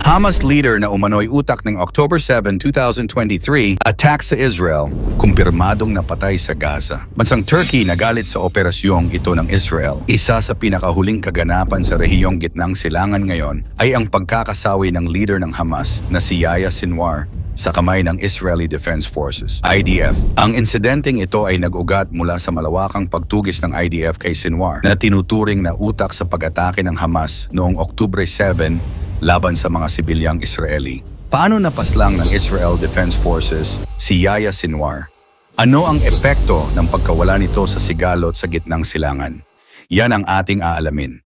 Hamas leader na umano'y utak ng October 7, 2023, attack sa Israel, kumpirmadong napatay sa Gaza. Bansang Turkey nagalit sa operasyong ito ng Israel. Isa sa pinakahuling kaganapan sa rehiyong Gitnang Silangan ngayon ay ang pagkakasawi ng leader ng Hamas na si Yahya Sinwar sa kamay ng Israeli Defense Forces, IDF. Ang insidenteng ito ay nag-ugat mula sa malawakang pagtugis ng IDF kay Sinwar na tinuturing na utak sa pag-atake ng Hamas noong Oktubre 7 laban sa mga sibilyang Israeli. Paano napaslang ng Israel Defense Forces si Yahya Sinwar? Ano ang epekto ng pagkawala nito sa sigalot sa Gitnang Silangan? Yan ang ating aalamin.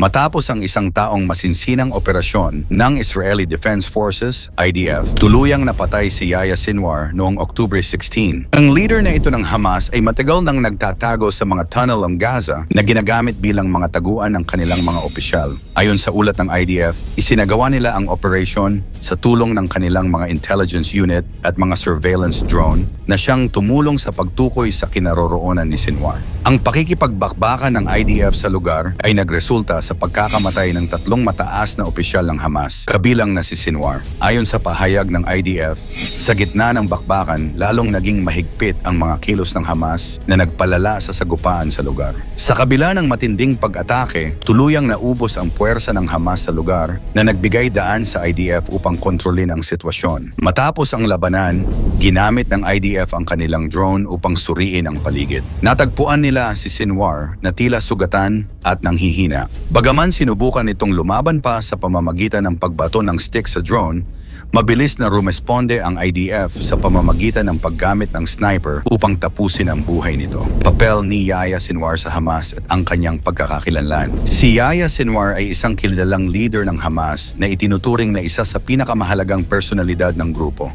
Matapos ang isang taong masinsinang operasyon ng Israeli Defense Forces, IDF, tuluyang napatay si Yahya Sinwar noong October 16. Ang leader na ito ng Hamas ay matagal nang nagtatago sa mga tunnel ng Gaza na ginagamit bilang mga taguan ng kanilang mga opisyal. Ayon sa ulat ng IDF, isinagawa nila ang operasyon sa tulong ng kanilang mga intelligence unit at mga surveillance drone na siyang tumulong sa pagtukoy sa kinaroroonan ni Sinwar. Ang pakikipagbakbakan ng IDF sa lugar ay nagresulta sa pagkakamatay ng 3 mataas na opisyal ng Hamas, kabilang na si Sinwar. Ayon sa pahayag ng IDF, sa gitna ng bakbakan, lalong naging mahigpit ang mga kilos ng Hamas na nagpalala sa sagupaan sa lugar. Sa kabila ng matinding pag-atake, tuluyang naubos ang puwersa ng Hamas sa lugar na nagbigay daan sa IDF upang kontrolin ang sitwasyon. Matapos ang labanan, ginamit ng IDF ang kanilang drone upang suriin ang paligid. Natagpuan nila si Sinwar na tila sugatan at nanghihina. Bagaman sinubukan itong lumaban pa sa pamamagitan ng pagbato ng stick sa drone, mabilis na rumesponde ang IDF sa pamamagitan ng paggamit ng sniper upang tapusin ang buhay nito. Papel ni Yahya Sinwar sa Hamas at ang kanyang pagkakakilanlan. Si Yahya Sinwar ay isang kilalang leader ng Hamas na itinuturing na isa sa pinakamahalagang personalidad ng grupo.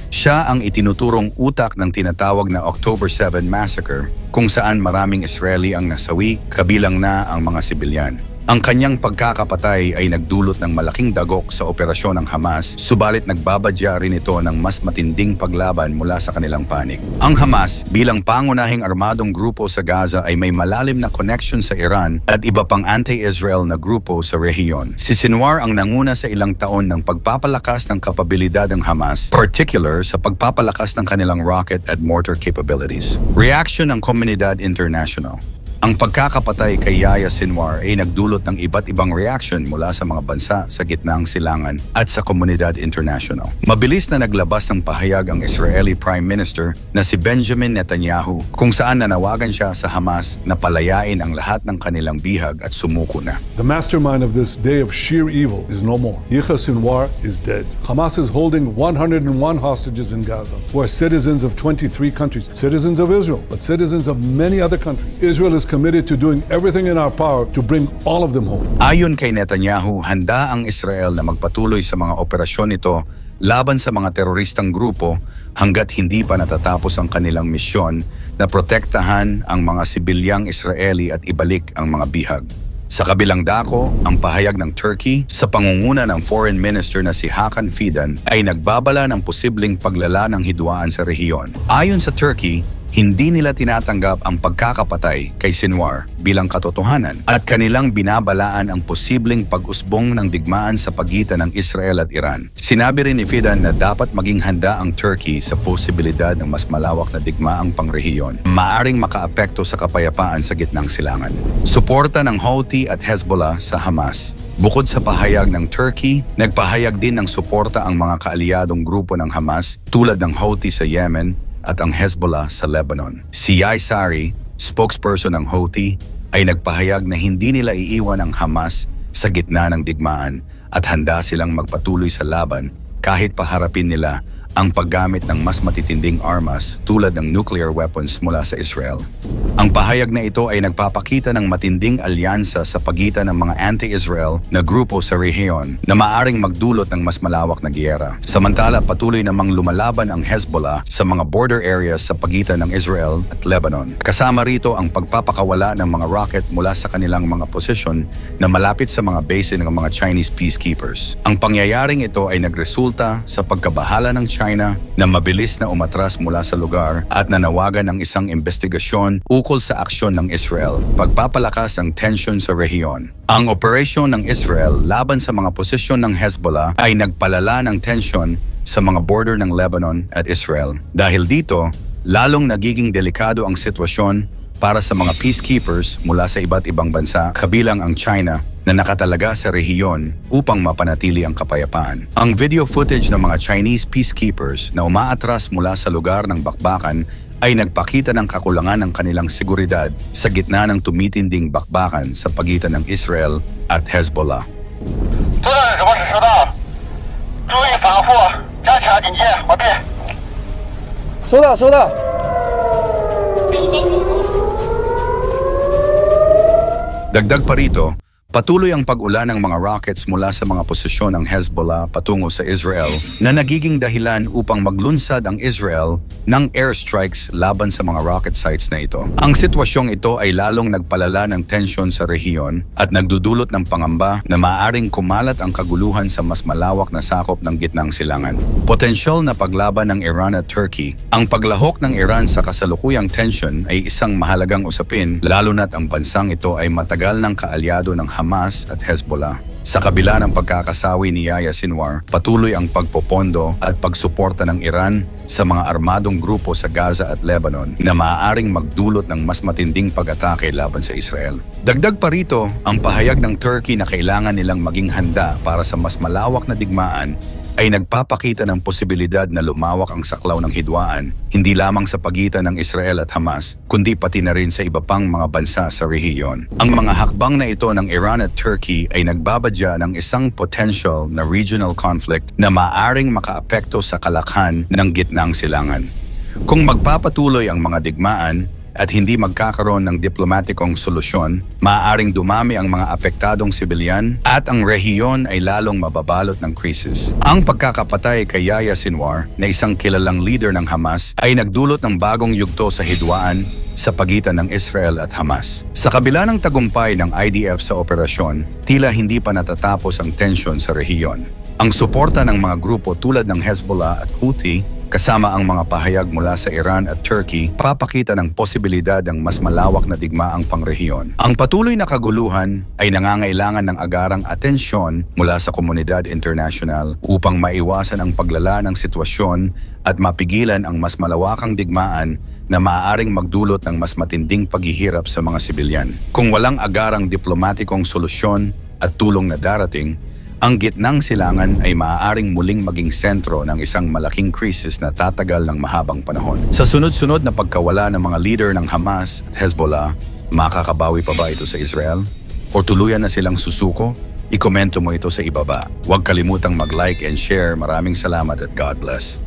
Siya ang itinuturong utak ng tinatawag na October 7 Massacre, kung saan maraming Israeli ang nasawi, kabilang na ang mga sibilyan. Ang kanyang pagkakapatay ay nagdulot ng malaking dagok sa operasyon ng Hamas, subalit nagbabadya rin ito ng mas matinding paglaban mula sa kanilang panig. Ang Hamas, bilang pangunahing armadong grupo sa Gaza, ay may malalim na connection sa Iran at iba pang anti-Israel na grupo sa rehiyon. Si Sinwar ang nanguna sa ilang taon ng pagpapalakas ng kapabilidad ng Hamas, particular sa pagpapalakas ng kanilang rocket at mortar capabilities. Reaction ng Komunidad International. Ang pagkakapatay kay Yahya Sinwar ay nagdulot ng iba't ibang reaksyon mula sa mga bansa sa Gitnang Silangan at sa Komunidad International. Mabilis na naglabas ng pahayag ang Israeli Prime Minister na si Benjamin Netanyahu, kung saan nanawagan siya sa Hamas na palayain ang lahat ng kanilang bihag at sumuko na. The mastermind of this day of sheer evil is no more. Yahya Sinwar is dead. Hamas is holding 101 hostages in Gaza who are citizens of 23 countries, citizens of Israel, but citizens of many other countries. Israel is committed to doing everything in our power to bring all of them home. Ayon kay Netanyahu, handa ang Israel na magpatuloy sa mga operasyon nito laban sa mga teroristang grupo hanggat hindi pa natatapos ang kanilang misyon na protektahan ang mga sibilyang Israeli at ibalik ang mga bihag. Sa kabilang dako, ang pahayag ng Turkey sa pangunguna ng Foreign Minister na si Hakan Fidan ay nagbabala ng posibleng paglala ng hidwaan sa rehiyon. Ayon sa Turkey, hindi nila tinatanggap ang pagkakapatay kay Sinwar bilang katotohanan at kanilang binabalaan ang posibleng pag-usbong ng digmaan sa pagitan ng Israel at Iran. Sinabi rin ni Fidan na dapat maging handa ang Turkey sa posibilidad ng mas malawak na digmaang pangrehiyon, maaring makaapekto sa kapayapaan sa Gitnang Silangan. Suporta ng Houthi at Hezbollah sa Hamas. Bukod sa pahayag ng Turkey, nagpahayag din ng suporta ang mga kaalyadong grupo ng Hamas tulad ng Houthi sa Yemen at ang Hezbollah sa Lebanon. Si Yai Sari, spokesperson ng Houthi, ay nagpahayag na hindi nila iiwan ang Hamas sa gitna ng digmaan at handa silang magpatuloy sa laban kahit paharapin nila ang paggamit ng mas matitinding armas tulad ng nuclear weapons mula sa Israel. Ang pahayag na ito ay nagpapakita ng matinding alyansa sa pagitan ng mga anti-Israel na grupo sa rehiyon na maaring magdulot ng mas malawak na giyera. Samantala, patuloy namang lumalaban ang Hezbollah sa mga border areas sa pagitan ng Israel at Lebanon. Kasama rito ang pagpapakawala ng mga rocket mula sa kanilang mga posisyon na malapit sa mga base ng mga Chinese peacekeepers. Ang pangyayaring ito ay nagresulta sa pagkabahala ng China China na mabilis na umatras mula sa lugar at nanawagan ng isang investigasyon ukol sa aksyon ng Israel, pagpapalakas ng tensyon sa rehiyon. Ang operasyon ng Israel laban sa mga posisyon ng Hezbollah ay nagpalala ng tensyon sa mga border ng Lebanon at Israel. Dahil dito, lalong nagiging delikado ang sitwasyon para sa mga peacekeepers mula sa iba't ibang bansa, kabilang ang China na nakatalaga sa rehiyon upang mapanatili ang kapayapaan. Ang video footage ng mga Chinese peacekeepers na umaatras mula sa lugar ng bakbakan ay nagpakita ng kakulangan ng kanilang seguridad sa gitna ng tumitinding bakbakan sa pagitan ng Israel at Hezbollah. 作战什么指示到？注意反复，加强警戒，完毕。收到，收到。 Dagdag pa rito, patuloy ang pag-ulan ng mga rockets mula sa mga posisyon ng Hezbollah patungo sa Israel na nagiging dahilan upang maglunsad ang Israel ng airstrikes laban sa mga rocket sites na ito. Ang sitwasyong ito ay lalong nagpalala ng tensyon sa rehiyon at nagdudulot ng pangamba na maaaring kumalat ang kaguluhan sa mas malawak na sakop ng Gitnang Silangan. Potensyal na paglaban ng Iran at Turkey. Ang paglahok ng Iran sa kasalukuyang tensyon ay isang mahalagang usapin, lalo na't ang bansang ito ay matagal ng kaalyado ng Hamas at Hezbollah. Sa kabila ng pagkakasawi ni Yahya Sinwar, patuloy ang pagpopondo at pagsuporta ng Iran sa mga armadong grupo sa Gaza at Lebanon na maaaring magdulot ng mas matinding pag-atake laban sa Israel. Dagdag pa rito, ang pahayag ng Turkey na kailangan nilang maging handa para sa mas malawak na digmaan ay nagpapakita ng posibilidad na lumawak ang saklaw ng hidwaan, hindi lamang sa pagitan ng Israel at Hamas, kundi pati na rin sa iba pang mga bansa sa rehiyon. Ang mga hakbang na ito ng Iran at Turkey ay nagbabadya ng isang potential na regional conflict na maaring makaapekto sa kalakhan ng Gitnang Silangan. Kung magpapatuloy ang mga digmaan, at hindi magkakaroon ng diplomatikong solusyon, maaaring dumami ang mga apektadong sibilyan at ang rehiyon ay lalong mababalot ng krisis. Ang pagkakapatay kay Yahya Sinwar na isang kilalang leader ng Hamas ay nagdulot ng bagong yugto sa hidwaan sa pagitan ng Israel at Hamas. Sa kabila ng tagumpay ng IDF sa operasyon, tila hindi pa natatapos ang tensyon sa rehiyon. Ang suporta ng mga grupo tulad ng Hezbollah at Houthi kasama ang mga pahayag mula sa Iran at Turkey, papakita ng posibilidad ng mas malawak na digmaang pangrehiyon. Ang patuloy na kaguluhan ay nangangailangan ng agarang atensyon mula sa komunidad internasyonal upang maiwasan ang paglala ng sitwasyon at mapigilan ang mas malawakang digmaan na maaaring magdulot ng mas matinding paghihirap sa mga sibilyan. Kung walang agarang diplomatikong solusyon at tulong na darating, ang Gitnang Silangan ay maaaring muling maging sentro ng isang malaking krisis na tatagal ng mahabang panahon. Sa sunod-sunod na pagkawala ng mga leader ng Hamas at Hezbollah, makakabawi pa ba ito sa Israel? O tuluyan na silang susuko? Ikomento mo ito sa ibaba. Huwag kalimutang mag-like and share. Maraming salamat at God bless.